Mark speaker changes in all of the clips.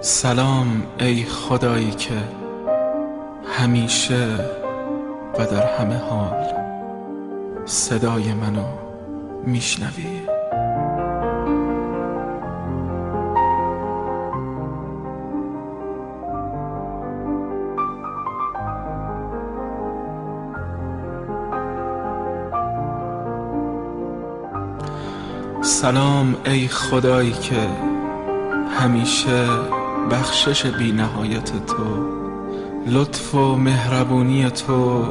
Speaker 1: سلام ای خدایی که همیشه و در همه حال صدای منو میشنوی. سلام ای خدایی که همیشه بخشش بی نهایت تو، لطف و مهربونی تو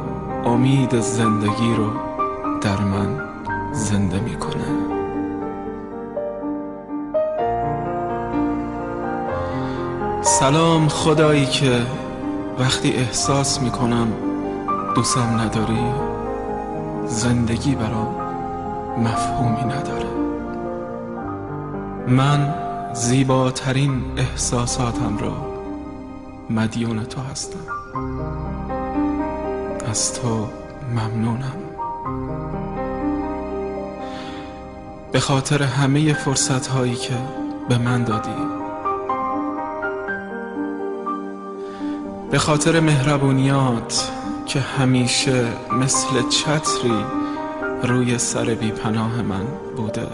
Speaker 1: امید زندگی رو در من زنده میکنه. سلام خدایی که وقتی احساس میکنم دوستم نداری، زندگی برام مفهومی نداره. من زیباترین احساساتم را مدیون تو هستم. از تو ممنونم به خاطر همه فرصت هایی که به من دادی، به خاطر مهربونیات که همیشه مثل چتری روی سر بی پناه من بوده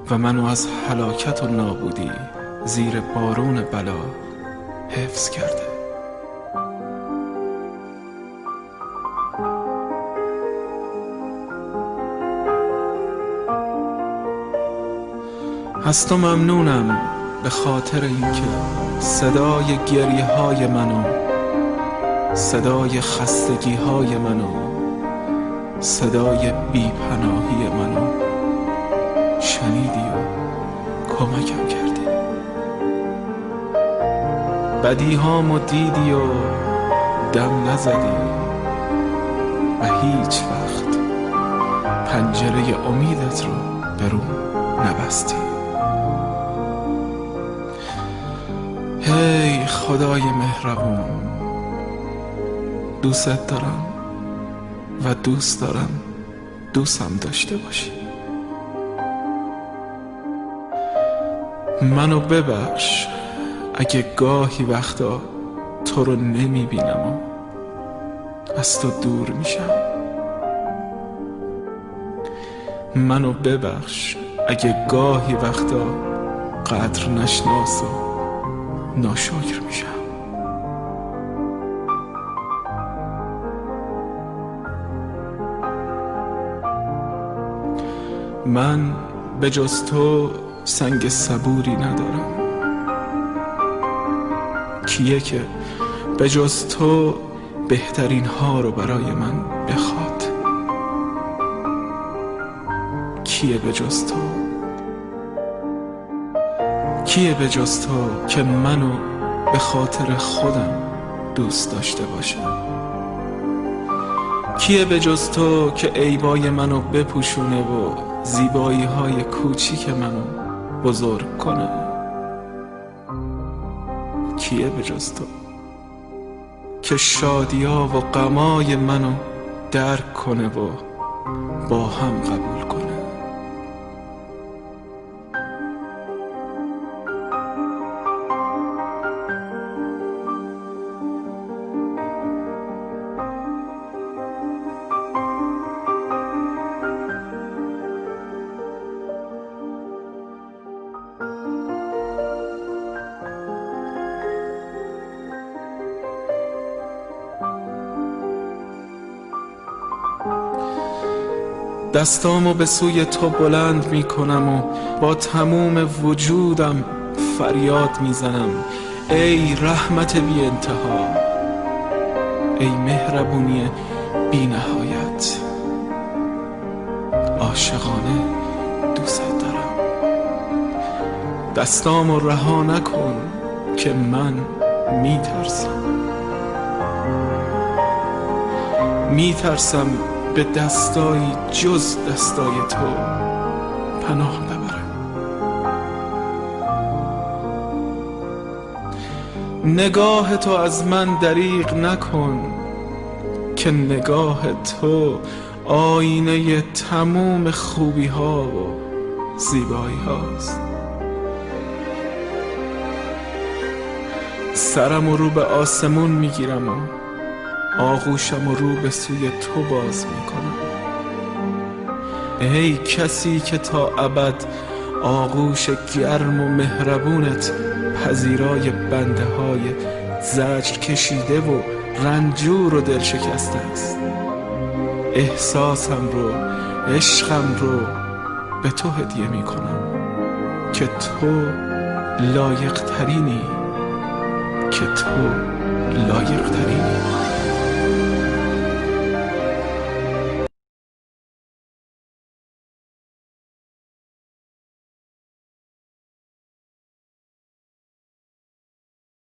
Speaker 1: و منو از هلاکت و نابودی زیر بارون بلا حفظ کرده. از تو ممنونم به خاطر اینکه صدای گریه های منو، صدای خستگی های منو، صدای بی‌پناهی منو شنیدی و کمکم کردی. بدیهامو دیدی و دم نزدی و هیچ وقت پنجره امیدت رو به رو نبستی. هی خدای مهربون، دوست دارم و دوست دارم دوستم داشته باشی. منو ببخش اگه گاهی وقتا تو رو نمیبینم و از تو دور میشم. منو ببخش اگه گاهی وقتا قدر نشناس و ناشکر میشم. من به جز تو سنگ صبوری ندارم. کیه که به جز تو بهترین ها رو برای من بخواد؟ کیه به جز تو؟ کیه به جز تو که منو به خاطر خودم دوست داشته باشه؟ کیه به جز تو که عیبای منو بپوشونه و زیبایی های کوچیک منو بزرگ کنه؟ کیه به جز تو که شادیا و غمای منو درک کنه و با هم قبول کنه؟ دستامو به سوی تو بلند میکنم و با تموم وجودم فریاد میزنم: ای رحمت بی انتها، ای مهربونی بی نهایت، عاشقانه دوست دارم. دستامو رها نکن که من میترسم به دستایی جز دستای تو پناه ببرم. نگاه تو از من دریغ نکن که نگاه تو آینه تموم خوبی ها و زیبایی هاست. سرم رو به آسمون میگیرم و آغوشم رو به سوی تو باز میکنم. ای کسی که تا ابد آغوش گرم و مهربونت پذیرای بنده های زجر کشیده و رنجور و دل شکسته است. احساسم رو، عشقم رو به تو هدیه میکنم که تو لایق ترینی، که تو لایق ترینی.